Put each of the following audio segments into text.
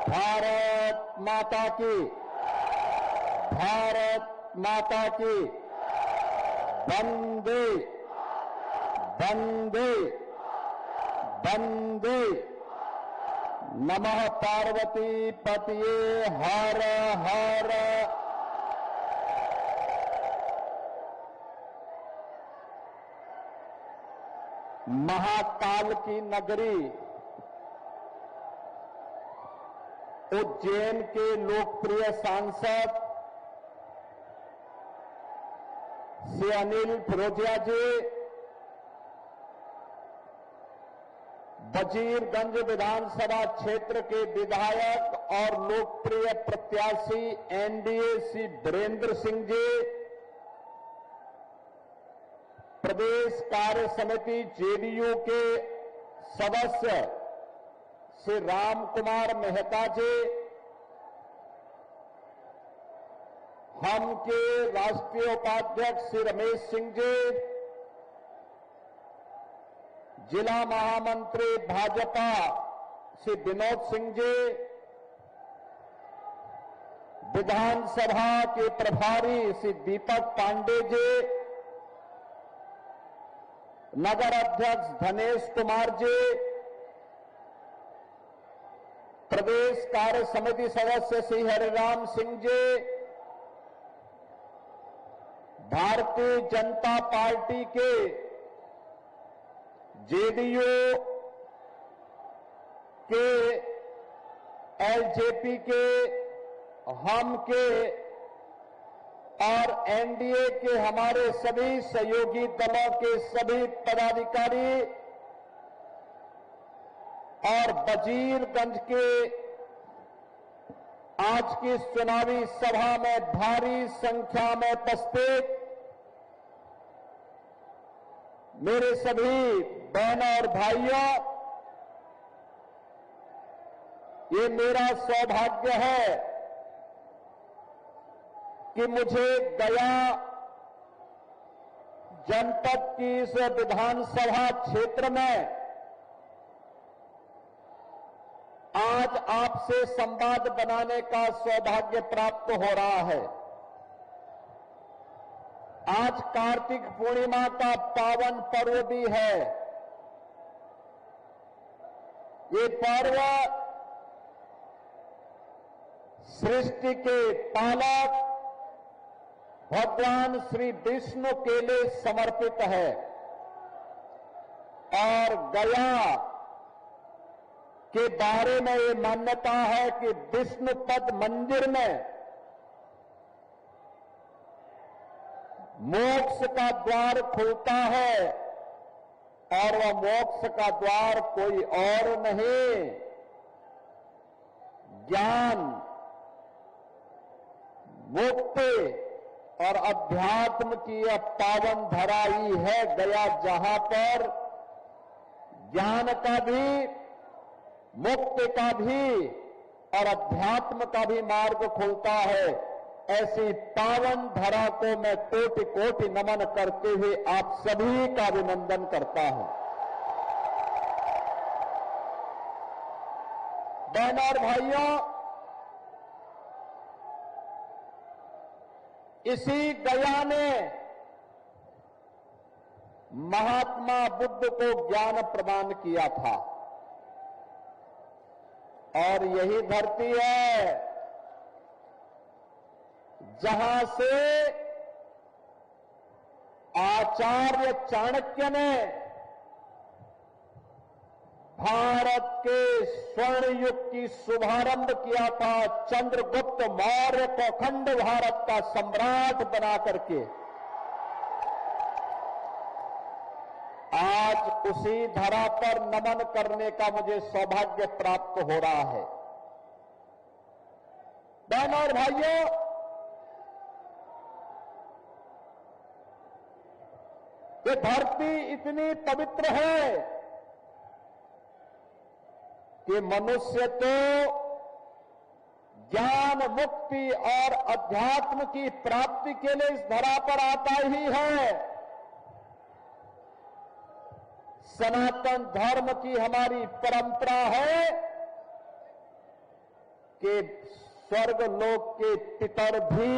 भारत माता की, भारत माता की, वंदे वंदे वंदे। नमः पार्वती पतये हर हर। महाकाल की नगरी उज्जैन के लोकप्रिय सांसद श्री अनिल फिरोजिया जी, वजीरगंज विधानसभा क्षेत्र के विधायक और लोकप्रिय प्रत्याशी एनडीए श्री वीरेंद्र सिंह जी, प्रदेश कार्य समिति जेडीयू के सदस्य श्री राम कुमार मेहता जी, हम के राष्ट्रीय उपाध्यक्ष श्री रमेश सिंह जी, जिला महामंत्री भाजपा श्री विनोद सिंह जी, विधानसभा के प्रभारी श्री दीपक पांडे जी, नगर अध्यक्ष धनेश कुमार जी, प्रदेश कार्य समिति सदस्य श्री हरिराम सिंह जी, भारतीय जनता पार्टी के जेडीयू के, एलजेपी के, हम के और एनडीए के हमारे सभी सहयोगी दलों के सभी पदाधिकारी और वजीरगंज के आज की इस चुनावी सभा में भारी संख्या में उपस्थित मेरे सभी बहनों और भाइयों, ये मेरा सौभाग्य है कि मुझे गया जनपद की इस विधानसभा क्षेत्र में आज आपसे संवाद बनाने का सौभाग्य प्राप्त हो रहा है। आज कार्तिक पूर्णिमा का पावन पर्व भी है। ये पर्व सृष्टि के पालक भगवान श्री विष्णु के लिए समर्पित है और गया के बारे में ये मान्यता है कि विष्णुपद मंदिर में मोक्ष का द्वार खुलता है और वह मोक्ष का द्वार कोई और नहीं, ज्ञान, मुक्ति और अध्यात्म की यह पावन धरा ही है गया, जहां पर ज्ञान का भी, मुक्ति का भी और अध्यात्म का भी मार्ग खुलता है। ऐसी पावन धरा को मैं कोटि कोटि नमन करते हुए आप सभी का अभिनंदन करता हूं। बहनों और भाइयों, इसी गया ने महात्मा बुद्ध को ज्ञान प्रदान किया था और यही धरती है जहां से आचार्य चाणक्य ने भारत के स्वर्ण युग की शुभारंभ किया था। चंद्रगुप्त मौर्य को अखंड भारत का सम्राट बना करके आज उसी धरा पर नमन करने का मुझे सौभाग्य प्राप्त हो रहा है। बहनों और भाइयों, ये धरती इतनी पवित्र है कि मनुष्य तो ज्ञान, मुक्ति और अध्यात्म की प्राप्ति के लिए इस धरा पर आता ही है। सनातन धर्म की हमारी परंपरा है कि स्वर्ग लोक के पितर भी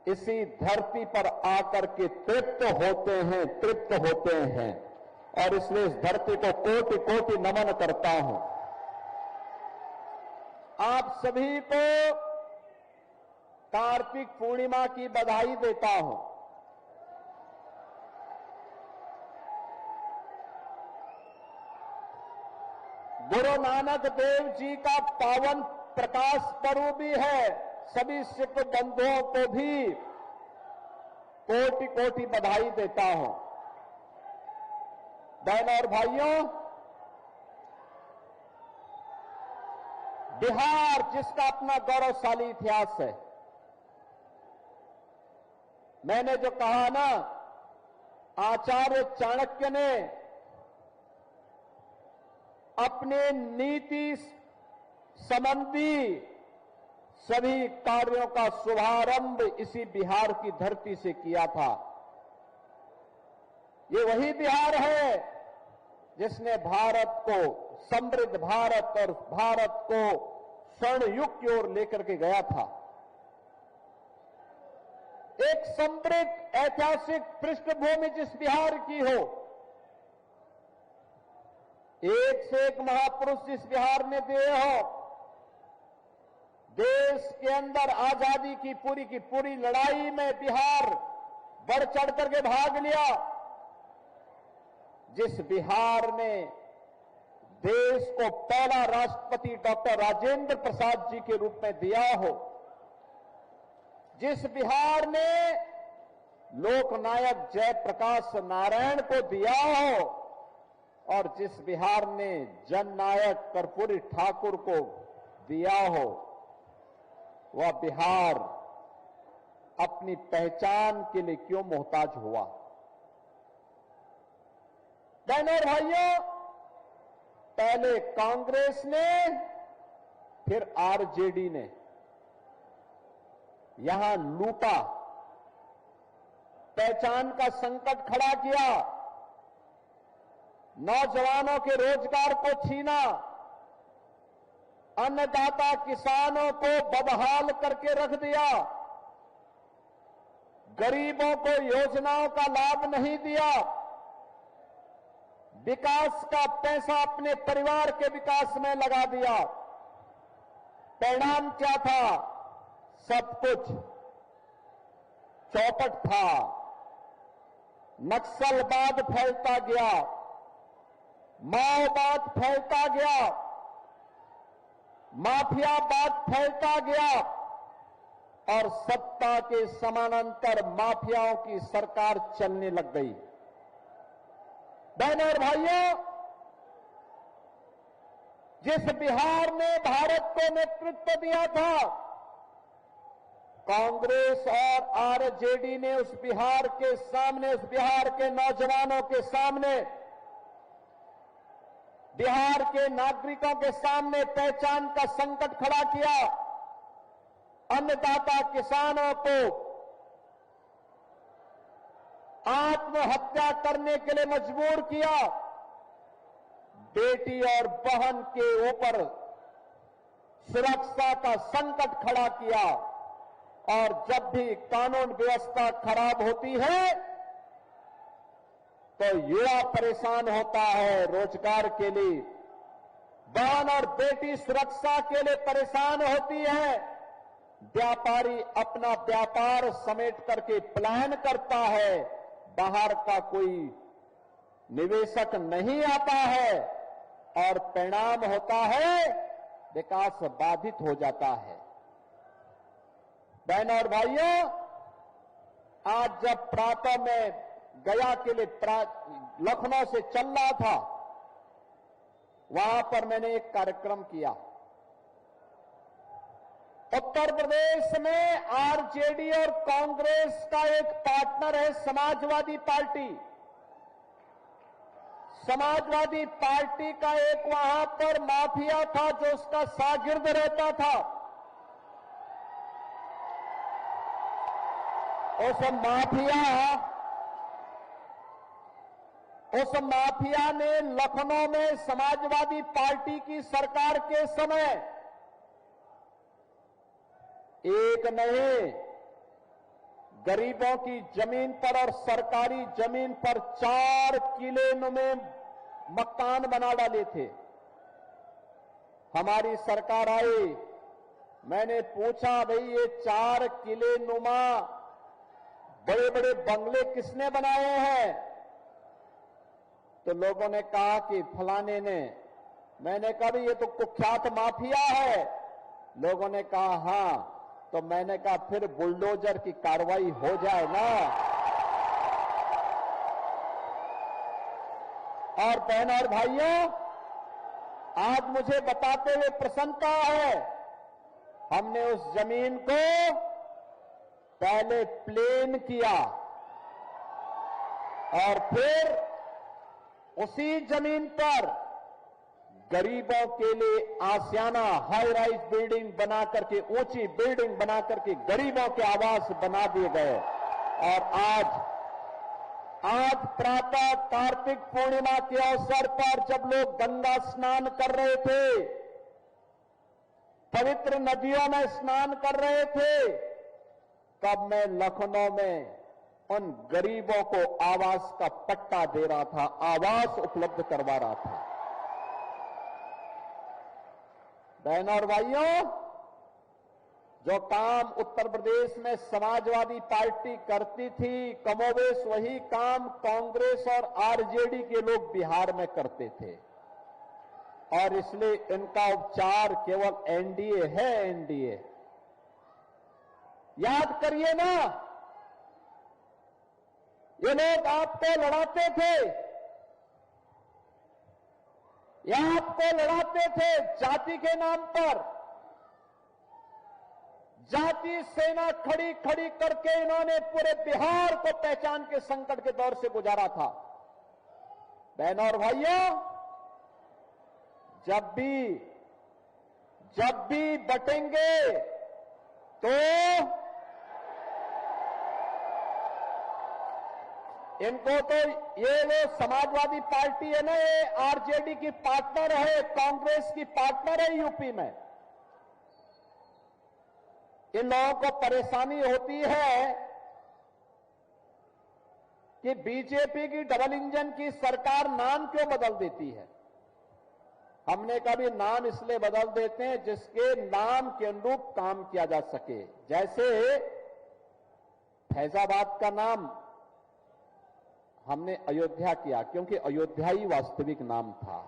इसी धरती पर आकर के तृप्त होते हैं और इसलिए इस धरती को कोटि कोटि नमन करता हूं। आप सभी को कार्तिक पूर्णिमा की बधाई देता हूं। गुरु नानक देव जी का पावन प्रकाश पर्व भी है। सभी सिख बंधुओं को भी कोटि कोटि बधाई देता हूं। बहनों और भाइयों, बिहार जिसका अपना गौरवशाली इतिहास है, मैंने जो कहा ना, आचार्य चाणक्य ने अपने नीति संबंधी सभी कार्यों का शुभारंभ इसी बिहार की धरती से किया था। ये वही बिहार है जिसने भारत को, समृद्ध भारत और भारत को स्वर्ण युग की ओर लेकर के गया था। एक समृद्ध ऐतिहासिक पृष्ठभूमि जिस बिहार की हो, एक से एक महापुरुष जिस बिहार में दिए हो, देश के अंदर आजादी की पूरी लड़ाई में बिहार बढ़ चढ़ करके भाग लिया, जिस बिहार ने देश को पहला राष्ट्रपति डॉक्टर राजेंद्र प्रसाद जी के रूप में दिया हो, जिस बिहार ने लोकनायक जयप्रकाश नारायण को दिया हो और जिस बिहार ने जननायक कर्पूरी ठाकुर को दिया हो, वह बिहार अपनी पहचान के लिए क्यों मोहताज हुआ? बहनों और भाइयों, पहले कांग्रेस ने, फिर आरजेडी ने यहां लूटा, पहचान का संकट खड़ा किया, नौजवानों के रोजगार को छीना, अन्नदाता किसानों को बदहाल करके रख दिया, गरीबों को योजनाओं का लाभ नहीं दिया, विकास का पैसा अपने परिवार के विकास में लगा दिया। परिणाम क्या था? सब कुछ चौपट था। नक्सलवाद फैलता गया, माओवाद फैलता गया, माफियावाद फैलता गया और सत्ता के समानांतर माफियाओं की सरकार चलने लग गई। बहनों और भाइयों, जिस बिहार ने भारत को नेतृत्व दिया था, कांग्रेस और आरजेडी ने उस बिहार के सामने, उस बिहार के नौजवानों के सामने, बिहार के नागरिकों के सामने पहचान का संकट खड़ा किया। अन्नदाता किसानों को आत्महत्या करने के लिए मजबूर किया। बेटी और बहन के ऊपर सुरक्षा का संकट खड़ा किया और जब भी कानून व्यवस्था खराब होती है तो युवा परेशान होता है रोजगार के लिए, बहन और बेटी सुरक्षा के लिए परेशान होती है, व्यापारी अपना व्यापार समेट करके प्लान करता है, बाहर का कोई निवेशक नहीं आता है और परिणाम होता है विकास बाधित हो जाता है। बहनों और भाइयों, आज जब प्रातः में गया के लिए लखनऊ से चल रहा था, वहां पर मैंने एक कार्यक्रम किया। उत्तर प्रदेश में आरजेडी और कांग्रेस का एक पार्टनर है समाजवादी पार्टी। समाजवादी पार्टी का एक वहां पर माफिया था जो उसका शागिर्द रहता था। उस माफिया ने लखनऊ में समाजवादी पार्टी की सरकार के समय एक नहीं, गरीबों की जमीन पर और सरकारी जमीन पर 4 किले नुमे मकान बना डाले थे। हमारी सरकार आई, मैंने पूछा, भाई ये 4 किले नुमा बड़े बड़े बंगले किसने बनाए हैं? तो लोगों ने कहा कि फलाने ने। मैंने कहा ये तो कुख्यात माफिया है। लोगों ने कहा हां। तो मैंने कहा फिर बुलडोजर की कार्रवाई हो जाए ना। और बहन और भाइयों, आज मुझे बताते हुए प्रसन्नता है, हमने उस जमीन को पहले प्लेन किया और फिर उसी जमीन पर गरीबों के लिए आसियाना हाई राइज बिल्डिंग बना करके, ऊंची बिल्डिंग बना करके गरीबों के आवास बना दिए गए। और आज प्रातः कार्तिक पूर्णिमा के अवसर पर जब लोग गंगा स्नान कर रहे थे, पवित्र नदियों में स्नान कर रहे थे, तब मैं लखनऊ में उन गरीबों को आवास का पट्टा दे रहा था, आवास उपलब्ध करवा रहा था। बहनों और भाइयों, जो काम उत्तर प्रदेश में समाजवादी पार्टी करती थी, कमोबेश वही काम कांग्रेस और आरजेडी के लोग बिहार में करते थे। और इसलिए इनका उपचार केवल एनडीए है, एनडीए। याद करिए ना, ये लोग आपको लड़ाते थे, ये आपको लड़ाते थे जाति के नाम पर। जाति सेना खड़ी खड़ी करके इन्होंने पूरे बिहार को पहचान के संकट के दौर से गुजारा था। बहनों और भाइयों, जब भी बटेंगे तो इनको तो ये वो समाजवादी पार्टी है ना, ये आरजेडी की पार्टनर है, कांग्रेस की पार्टनर है यूपी में। इन लोगों को परेशानी होती है कि बीजेपी की डबल इंजन की सरकार नाम क्यों बदल देती है। हमने कभी नाम इसलिए बदल देते हैं जिसके नाम के अनुरूप काम किया जा सके। जैसे फैजाबाद का नाम हमने अयोध्या किया, क्योंकि अयोध्या ही वास्तविक नाम था।